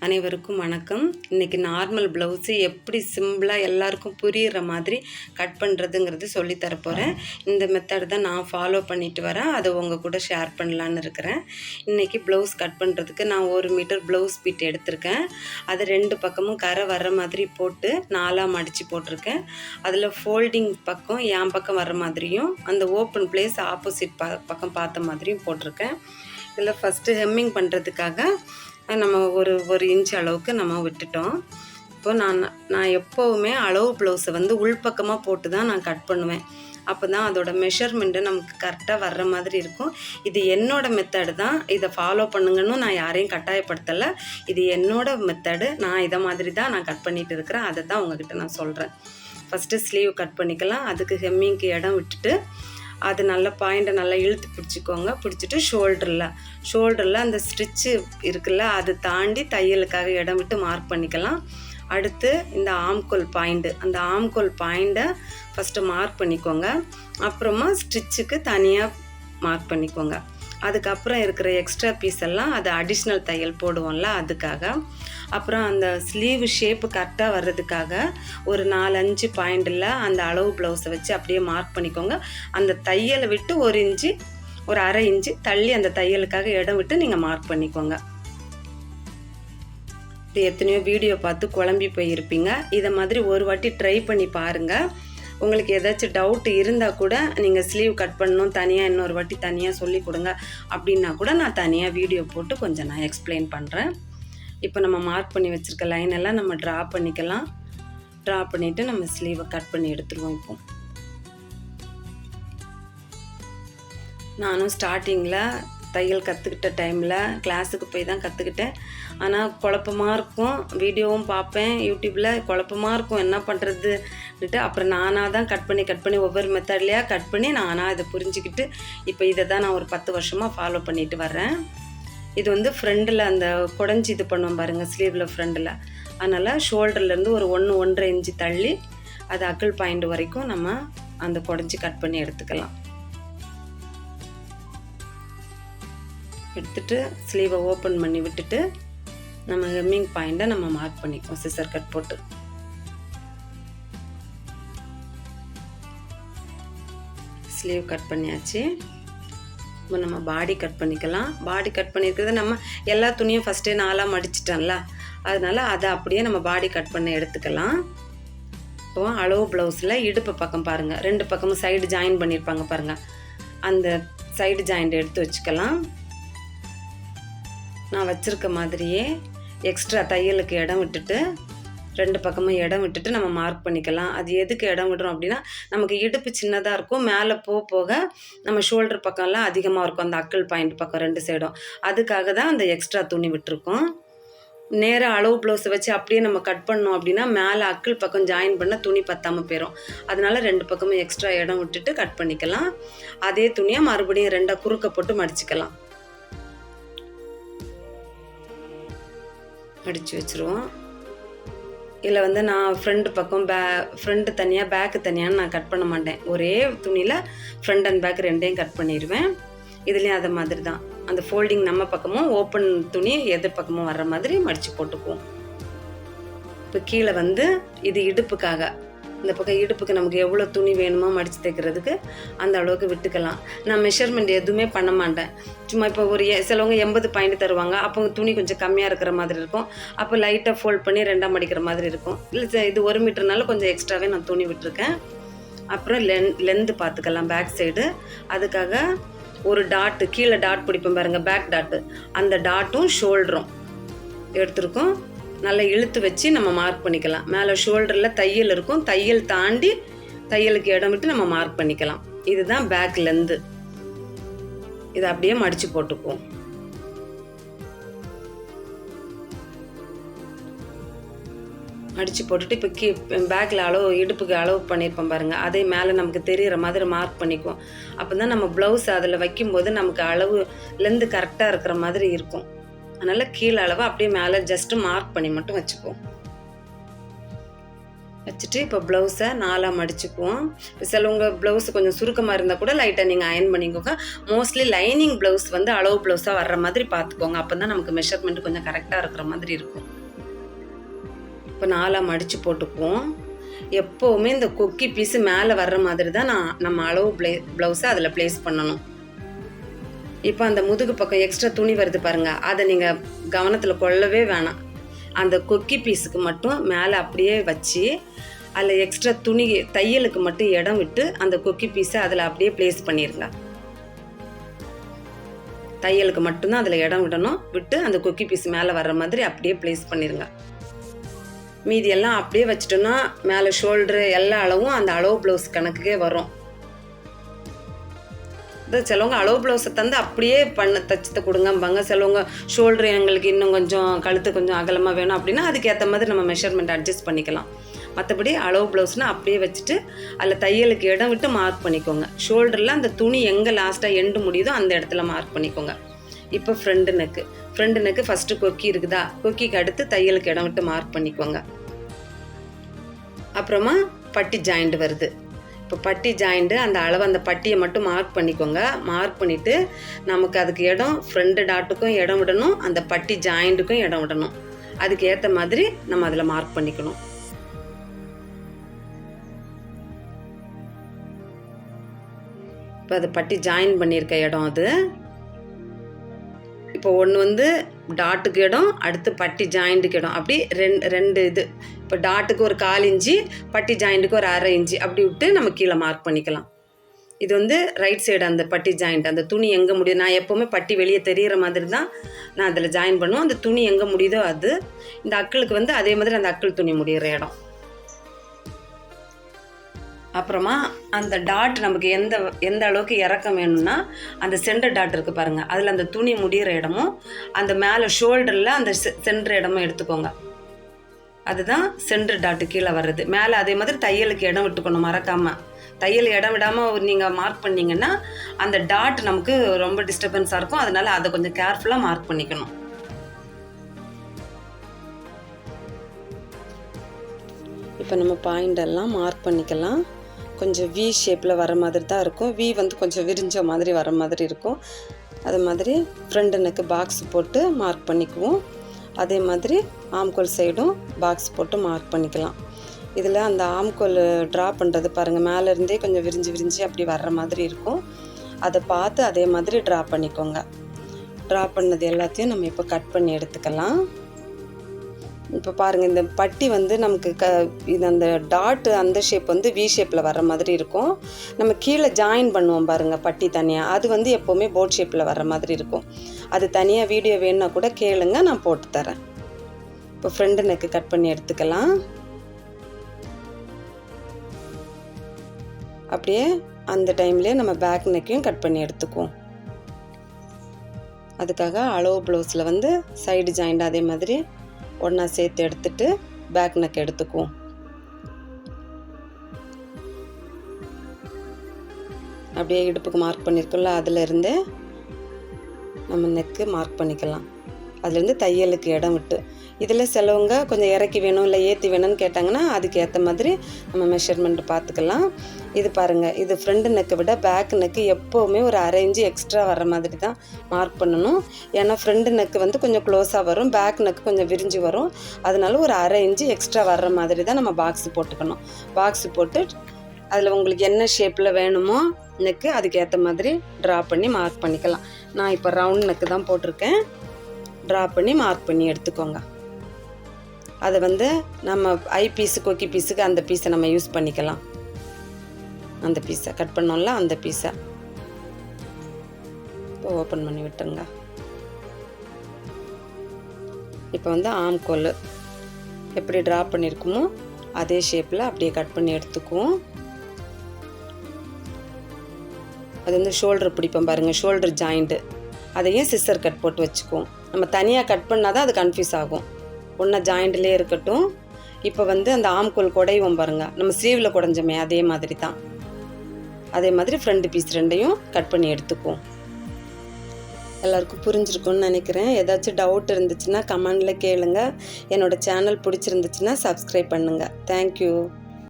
அனைவருக்கும் வணக்கம். இன்றைக்கி நார்மல் ப்ளவுஸு எப்படி சிம்பிளாக எல்லாருக்கும் புரிகிற மாதிரி கட் பண்ணுறதுங்கிறது சொல்லித்தரப்போகிறேன். இந்த மெத்தட் தான் நான் ஃபாலோ பண்ணிட்டு வரேன். அதை உங்கள் கூட ஷேர் பண்ணலான்னு இருக்கிறேன். இன்றைக்கி ப்ளவுஸ் கட் பண்ணுறதுக்கு நான் 1 மீட்டர் ப்ளவுஸ் பீட் எடுத்திருக்கேன். அதை 2 பக்கமும் கரை வர்ற மாதிரி போட்டு 4ஆக மடித்து போட்டிருக்கேன். அதில் ஃபோல்டிங் பக்கம் என் பக்கம் வர்ற மாதிரியும் அந்த ஓப்பன் பிளேஸ் ஆப்போசிட் பக்கம் பார்த்த மாதிரியும் போட்டிருக்கேன். இதில் ஃபஸ்ட்டு ஹெம்மிங் பண்ணுறதுக்காக நம்ம ஒரு இன்ச் அளவுக்கு நம்ம விட்டுட்டோம். இப்போ நான் எப்போவுமே அளவு ப்ளவுஸை உள்பக்கமாக போட்டு தான் நான் கட் பண்ணுவேன். அப்போ தான் அதோட மெஷர்மெண்ட்டு நமக்கு கரெக்டாக வர்ற மாதிரி இருக்கும். இது என்னோடய மெத்தடு தான். இதை ஃபாலோ பண்ணுங்கன்னு நான் யாரையும் கட்டாயப்படுத்தலை. இது என்னோடய மெத்தடு. நான் இதை மாதிரி தான் நான் கட் பண்ணிகிட்டு இருக்கிறேன். அதை தான் உங்ககிட்ட நான் சொல்கிறேன். ஃபஸ்ட்டு ஸ்லீவ் கட் பண்ணிக்கலாம். அதுக்கு ஹெம்மிங்க்கு இடம் விட்டுட்டு அது நல்ல பாயிண்ட்டை நல்லா இழுத்து பிடிச்சிக்கோங்க. பிடிச்சிட்டு ஷோல்டரில் அந்த ஸ்டிச்சு இருக்குல்ல, அது தாண்டி தையலுக்காக இடம் விட்டு மார்க் பண்ணிக்கலாம். அடுத்து இந்த ஆம்கோல் பாயிண்ட்டு, அந்த ஆம்கோல் பாயிண்ட்டை ஃபஸ்ட்டு மார்க் பண்ணிக்கோங்க. அப்புறமா ஸ்டிச்சுக்கு தனியாக மார்க் பண்ணிக்கோங்க. அதுக்கப்புறம் இருக்கிற எக்ஸ்ட்ரா பீஸ் எல்லாம் அது அடிஷ்னல் தையல் போடுவோம்ல, அதுக்காக. அப்புறம் அந்த ஸ்லீவ் ஷேப்பு கரெக்டாக வர்றதுக்காக ஒரு 4-5 பாயிண்டில் அந்த அளவு ப்ளவுஸை வச்சு அப்படியே மார்க் பண்ணிக்கோங்க. அந்த தையலை விட்டு 1 இன்ச்சு ஒரு 1/2 இன்ச்சு தள்ளி அந்த தையலுக்காக இடம் விட்டு நீங்கள் மார்க் பண்ணிக்கோங்க. இது எத்தனையோ வீடியோ பார்த்து குழம்பி போயிருப்பீங்க. இதை மாதிரி ஒரு வாட்டி ட்ரை பண்ணி பாருங்கள். உங்களுக்கு ஏதாச்சும் டவுட் இருந்தால் கூட நீங்கள் ஸ்லீவ் கட் பண்ணணும் தனியாக இன்னொரு வாட்டி தனியாக சொல்லி கொடுங்க அப்படின்னா கூட நான் தனியாக வீடியோ போட்டு கொஞ்சம் நான் எக்ஸ்பிளைன் பண்ணுறேன். இப்போ நம்ம மார்க் பண்ணி வச்சுருக்க லைன் எல்லாம் நம்ம ட்ரா பண்ணிக்கலாம். ட்ரா பண்ணிவிட்டு நம்ம ஸ்லீவை கட் பண்ணி எடுத்துருவோம். இப்போ நானும் ஸ்டார்டிங்கில் தையல் கற்றுக்கிட்ட டைமில் கிளாஸுக்கு போய் தான் கற்றுக்கிட்டேன். ஆனால் குழப்பமாக இருக்கும். வீடியோவும் பார்ப்பேன் யூடியூப்பில், குழப்பமாக இருக்கும் என்ன பண்ணுறதுன்னுட்டு. அப்புறம் நானாக தான் கட் பண்ணி ஒவ்வொரு மெத்தட்லையாக கட் பண்ணி நானாக இதை புரிஞ்சுக்கிட்டு இப்போ இதை தான் நான் ஒரு 10 வருஷமாக ஃபாலோ பண்ணிட்டு வர்றேன். இது ஃப்ரண்டில் அந்த குடஞ்சி இது பண்ணுவோம் பாருங்கள், ஸ்லீவில் ஃப்ரண்டில். அதனால் ஷோல்டர்லேருந்து ஒரு 1-1.5 இன்ச்சு தள்ளி அது அக்கிள் பாயிண்ட் வரைக்கும் நம்ம அந்த குடஞ்சி கட் பண்ணி எடுத்துக்கலாம். எடுத்துட்டு ஸ்லீவை ஓப்பன் பண்ணி விட்டுட்டு நம்ம ஹெம்மிங் பாயிண்ட்டை நம்ம மார்க் பண்ணிக்குவோம் சிசர் கட் போட்டு. ஸ்லீவ் கட் பண்ணியாச்சு. இப்போ நம்ம பாடி கட் பண்ணிக்கலாம். பாடி கட் பண்ணியிருக்கிறது நம்ம எல்லா துணியும் ஃபஸ்ட்டே 4ஆக மடிச்சிட்டோம்ல, அதனால் அதை அப்படியே நம்ம பாடி கட் பண்ண எடுத்துக்கலாம். இப்போ அளவு ப்ளவுஸில் இடுப்பு பக்கம் பாருங்கள், 2 பக்கமும் சைடு ஜாயின் பண்ணியிருப்பாங்க பாருங்கள், அந்த சைடு ஜாயிண்ட் எடுத்து வச்சுக்கலாம். நான் வச்சுருக்க மாதிரியே எக்ஸ்ட்ரா தையலுக்கு இடம் விட்டுட்டு 2 பக்கமும் இடம் விட்டுட்டு நம்ம மார்க் பண்ணிக்கலாம். அது எதுக்கு இடம் விடுறோம் அப்படின்னா, நமக்கு இடுப்பு சின்னதாக இருக்கும், மேலே போக நம்ம ஷோல்டர் பக்கம்லாம் அதிகமாக இருக்கும், அந்த அக்கிள் பாயிண்ட் பக்கம் 2 சைடும். அதுக்காக தான் அந்த எக்ஸ்ட்ரா துணி விட்டுருக்கோம். நேராக அளவு ப்ளவுஸை வச்சு அப்படியே நம்ம கட் பண்ணோம் அப்படின்னா மேலே அக்கிள் பக்கம் ஜாயின் பண்ண துணி பத்தாமல் போயிடும். அதனால் 2 பக்கமும் எக்ஸ்ட்ரா இடம் விட்டுட்டு கட் பண்ணிக்கலாம். அதே துணியை மறுபடியும் 2ஆக குறுக்க போட்டு மடிச்சுக்கலாம். மடித்து வச்சுருவோம். இதில் நான் ஃப்ரண்ட் பக்கம் ஃப்ரண்ட் தனியாக பேக்கு தனியான்னு நான் கட் பண்ண மாட்டேன். ஒரே துணியில் ஃப்ரண்ட் அண்ட் பேக் 2ஐயும் கட் பண்ணிடுவேன். இதுலேயும் அதை மாதிரி தான் அந்த ஃபோல்டிங் நம்ம பக்கமும் ஓப்பன் துணி எதிர் பக்கமும் வர்ற மாதிரி மடித்து போட்டுக்குவோம். இப்போ கீழே இது இடுப்புக்காக, இந்த பக்கம் இடுப்புக்கு நமக்கு எவ்வளோ துணி வேணுமோ மடித்து தைக்கிறதுக்கு அந்த அளவுக்கு விட்டுக்கலாம். நான் மெஷர்மெண்ட் எதுவுமே பண்ண மாட்டேன். சும்மா இப்போ சிலவங்க 80 பாயிண்ட் தருவாங்க, அப்போ துணி கொஞ்சம் கம்மியாக இருக்கிற மாதிரி இருக்கும். அப்போ லைட்டாக ஃபோல்ட் பண்ணி 2ஆக மடிக்கிற மாதிரி இருக்கும். இல்லை இது 1 மீட்டர்னால கொஞ்சம் எக்ஸ்ட்ராவே நான் துணி விட்டுருக்கேன். அப்புறம் லென்த்து பார்த்துக்கலாம் பேக் சைடு. அதுக்காக ஒரு டாட்டு கீழே டாட் பிடிப்போம் பாருங்கள், பேக் டாட்டு, அந்த டாட்டும் ஷோல்டரும் எடுத்துருக்கோம். நல்லா இழுத்து வச்சு நம்ம மார்க் பண்ணிக்கலாம். மேலே ஷோல்டரில் தையல் இருக்கும், தையல் தாண்டி தையலுக்கு இடம் விட்டு நம்ம மார்க் பண்ணிக்கலாம். இதுதான் பேக் லென்த்து. இதை அப்படியே மடித்து போட்டுக்குவோம். மடித்து போட்டுட்டு இப்போ பேக்கில் இடுப்புக்கு அளவு பண்ணியிருப்போம் பாருங்கள், அதே மேலே நமக்கு தெரிகிற மாதிரி மார்க் பண்ணிக்குவோம். அப்போ தான் நம்ம ப்ளவுஸ் அதில் வைக்கும்போது நமக்கு அளவு லென்த்து கரெக்டாக இருக்கிற மாதிரி இருக்கும். அதனால் கீழே அளவு அப்படியே மேலே ஜஸ்ட்டு மார்க் பண்ணி மட்டும் வச்சுக்குவோம். வச்சுட்டு இப்போ ப்ளவுஸை 4 மடிச்சுக்குவோம். சிலவங்க ப்ளவுஸ் கொஞ்சம் சுருக்கமாக இருந்தால் கூட லைட்டாக நீங்கள் அயர்ன் பண்ணிக்கோங்க. மோஸ்ட்லி லைனிங் ப்ளவுஸ் வந்து அளவு ப்ளவுஸாக வர்ற மாதிரி பார்த்துக்கோங்க. அப்போ தான் நமக்கு மெஷர்மெண்ட் கொஞ்சம் கரெக்டாக இருக்கிற மாதிரி இருக்கும். இப்போ 4 மடித்து போட்டுக்குவோம். எப்போவுமே இந்த கொக்கி பீஸு மேலே வர்ற மாதிரி தான் நம்ம அளவு ப்ளவுஸை அதில் ப்ளேஸ் பண்ணணும். இப்போ அந்த முதுகு பக்கம் எக்ஸ்ட்ரா துணி வருது பாருங்கள், அதை நீங்கள் கவனத்தில் கொள்ளவே வேணாம். அந்த கொக்கி பீஸுக்கு மட்டும் மேலே அப்படியே வச்சு அதில் எக்ஸ்ட்ரா துணி தையலுக்கு மட்டும் இடம் விட்டு அந்த கொக்கி பீஸை அதில் அப்படியே ப்ளேஸ் பண்ணிடுங்க. தையலுக்கு மட்டும்தான் அதில் இடம் விடணும். விட்டு அந்த கொக்கி பீஸ் மேலே வர்ற மாதிரி அப்படியே ப்ளேஸ் பண்ணிடுங்க. மீதியெல்லாம் அப்படியே வச்சுட்டோன்னா மேலே ஷோல்டரு எல்லா அளவும் அந்த அளவு ப்ளவுஸ் கணக்குக்கே வரும். சிலவங்க அளவு ப்ளவுஸை தந்து அப்படியே தச்சு கொடுங்கம்பாங்க. சிலவங்க ஷோல்டர் எங்களுக்கு இன்னும் கொஞ்சம் கழுத்து கொஞ்சம் அகலமாக வேணும் அப்படின்னா அதுக்கேற்ற மாதிரி நம்ம மெஷர்மெண்ட் அட்ஜஸ்ட் பண்ணிக்கலாம். மற்றபடி அளவு ப்ளவுஸ்னால் அப்படியே வச்சுட்டு அதில் தையலுக்கு இடம் விட்டு மார்க் பண்ணிக்கோங்க. ஷோல்டரில் அந்த துணி எங்கே லாஸ்ட்டாக எண்டு முடியுதோ அந்த இடத்துல மார்க் பண்ணிக்கோங்க. இப்போ ஃப்ரண்ட் நெக்கு ஃபஸ்ட்டு கொக்கி இருக்குதா, கொக்கிக்கு அடுத்து தையலுக்கு இடம் விட்டு மார்க் பண்ணிக்கோங்க. அப்புறமா பட்டி ஜாயிண்ட் வருது. இப்போ பட்டி ஜாயிண்ட்டு அந்த அளவு அந்த பட்டியை மட்டும் மார்க் பண்ணிக்கோங்க. மார்க் பண்ணிவிட்டு நமக்கு அதுக்கு இடம் ஃப்ரண்ட் டாட்டுக்கும் இடம் விடணும், அந்த பட்டி ஜாயிண்ட்டுக்கும் இடம் விடணும். அதுக்கு ஏற்ற மாதிரி நம்ம அதில் மார்க் பண்ணிக்கணும். இப்போ அது பட்டி ஜாயின் பண்ணியிருக்க இடம் அது. இப்போ ஒன்று வந்து டாட்டுக்கு இடம், அடுத்து பட்டி ஜாயிண்ட்டுக்கு இடம், அப்படி ரெண்டு இது. இப்போ டாட்டுக்கு ஒரு 1/4 இன்ச்சு, பட்டி ஜாயிண்ட்டுக்கு ஒரு 1/2 இன்ச்சு அப்படி விட்டு நம்ம கீழே மார்க் பண்ணிக்கலாம். இது வந்து ரைட் சைடு அந்த பட்டி ஜாயிண்ட், அந்த துணி எங்கே முடியுது, நான் எப்போவுமே பட்டி வெளியே தெரிகிற மாதிரி தான் நான் அதில் ஜாயின் பண்ணுவோம். அந்த துணி எங்கே முடியுதோ அது. இந்த அக்களுக்கு வந்து அதே மாதிரி அந்த அக்கள் துணி முடிகிற இடம். அப்புறமா அந்த டாட் நமக்கு எந்த அளவுக்கு இறக்கம் வேணும்னா அந்த சென்டர் டாட் இருக்குது பாருங்கள், அதில் அந்த துணி முடிகிற இடமும் அந்த மேலே ஷோல்டரில் அந்த சென்டர் இடமும் எடுத்துக்கோங்க. அதுதான் சென்டர் டாட்டு கீழே வர்றது. மேலே அதே மாதிரி தையலுக்கு இடம் விட்டுக்கணும் மறக்காமல். தையல் இடம் விடாமல் நீங்கள் மார்க் பண்ணிங்கன்னா அந்த டாட் நமக்கு ரொம்ப டிஸ்டர்பன்ஸாக இருக்கும். அதனால் அதை கொஞ்சம் கேர்ஃபுல்லாக மார்க் பண்ணிக்கணும். இப்போ நம்ம பாயிண்டெல்லாம் மார்க் பண்ணிக்கலாம். கொஞ்சம் வி ஷேப்பில் வர மாதிரி தான் இருக்கும். வி வந்து கொஞ்சம் விரிஞ்ச மாதிரி வர மாதிரி இருக்கும். அது மாதிரி ஃப்ரண்ட் நெக்கு பாக்ஸ் போட்டு மார்க் பண்ணிக்குவோம். அதே மாதிரி ஆம்கோல் சைடும் பாக்ஸ் போட்டு மார்க் பண்ணிக்கலாம். இதில் அந்த ஆம்கோல் ட்ரா பண்ணுறது பாருங்கள், மேலேருந்தே கொஞ்சம் விரிஞ்சு அப்படி வர்ற மாதிரி இருக்கும். அதை பார்த்து அதே மாதிரி ட்ரா பண்ணிக்கோங்க. ட்ரா பண்ணது எல்லாத்தையும் நம்ம இப்போ கட் பண்ணி எடுத்துக்கலாம். இப்போ பாருங்கள், இந்த பட்டி வந்து நமக்கு இது அந்த டாட்டு அந்த ஷேப் வந்து வி ஷேப்பில் வர்ற மாதிரி இருக்கும். நம்ம கீழே ஜாயின் பண்ணுவோம் பாருங்கள் பட்டி தனியாக, அது வந்து எப்போவுமே போட் ஷேப்பில் வர்ற மாதிரி இருக்கும். அது தனியாக வீடியோ வேணுன்னா கூட கேளுங்க, நான் போட்டு தரேன். இப்போ ஃப்ரண்ட் நெக்கு கட் பண்ணி எடுத்துக்கலாம். அப்படியே அந்த டைம்லேயே நம்ம பேக் நெக்கையும் கட் பண்ணி எடுத்துக்குவோம். அதுக்காக அளவு ப்ளவுஸில் வந்து சைடு ஜாயிண்ட் அதே மாதிரி ஒன்றா சேர்த்து எடுத்துட்டு பேக் நெக் எடுத்துக்குவோம். அப்படியே இடுப்புக்கு மார்க் பண்ணியிருக்கோம்ல, அதிலேருந்து நம்ம நெக்கு மார்க் பண்ணிக்கலாம். அதுலேருந்து தையலுக்கு இடம் விட்டு. இதில் சிலவங்க கொஞ்சம் இறக்கி வேணும் இல்லை ஏற்றி வேணும்னு கேட்டாங்கன்னா அதுக்கு ஏற்ற மாதிரி நம்ம மெஷர்மெண்ட் பார்த்துக்கலாம். இது பாருங்கள், இது ஃப்ரண்ட் நெக்கை விட பேக் நெக்கு எப்போவுமே ஒரு 1/2 இன்ச்சு எக்ஸ்ட்ரா வர்ற மாதிரி தான் மார்க் பண்ணணும். ஏன்னா ஃப்ரண்ட் நெக்கு வந்து கொஞ்சம் க்ளோஸாக வரும், பேக் நெக்கு கொஞ்சம் விரிஞ்சு வரும். அதனால ஒரு 1/2 இன்ச்சு எக்ஸ்ட்ரா வர்ற மாதிரி தான் நம்ம பாக்ஸ் போட்டுக்கணும். பாக்ஸ் போட்டு அதில் உங்களுக்கு என்ன ஷேப்பில் வேணுமோ நெக்கு அதுக்கேற்ற மாதிரி ட்ரா பண்ணி மார்க் பண்ணிக்கலாம். நான் இப்போ ரவுண்ட் நெக்கு தான் போட்டிருக்கேன். ட்ரா பண்ணி மார்க் பண்ணி எடுத்துக்கோங்க. அதை வந்து நம்ம ஐ பீஸு கொக்கி பீஸுக்கு அந்த பீஸை நம்ம யூஸ் பண்ணிக்கலாம். அந்த பீஸை கட் பண்ணோம்ல அந்த பீஸை இப்போ ஓப்பன் பண்ணி விட்டுருங்க. இப்போ வந்து ஆம்கோல் எப்படி ட்ரா பண்ணியிருக்குமோ அதே ஷேப்பில் அப்படியே கட் பண்ணி எடுத்துக்குவோம். அது வந்து ஷோல்டர் பிடிப்போம் பாருங்கள், ஷோல்டர் ஜாயிண்ட்டு அதையும் சிஸ்ஸர் கட் போட்டு வச்சுக்குவோம். நம்ம தனியாக கட் பண்ணால் தான் அது கன்ஃபியூஸ் ஆகும். ஒன்றா ஜாயிண்ட்லேயே இருக்கட்டும். இப்போ வந்து அந்த ஆம்கோல் குடைவோம் பாருங்கள், நம்ம ஸ்லீவில் குடைஞ்சோமே அதே மாதிரி தான். அதே மாதிரி ஃப்ரண்ட் பீஸ் ரெண்டையும் கட் பண்ணி எடுத்துக்குவோம். எல்லாருக்கும் புரிஞ்சிருக்கும்னு நினைக்கிறேன். ஏதாச்சும் டவுட் இருந்துச்சுன்னா கமெண்டில் கேளுங்க. என்னோடய சேனல் பிடிச்சிருந்துச்சுன்னா சப்ஸ்கிரைப் பண்ணுங்கள். தேங்க்யூ.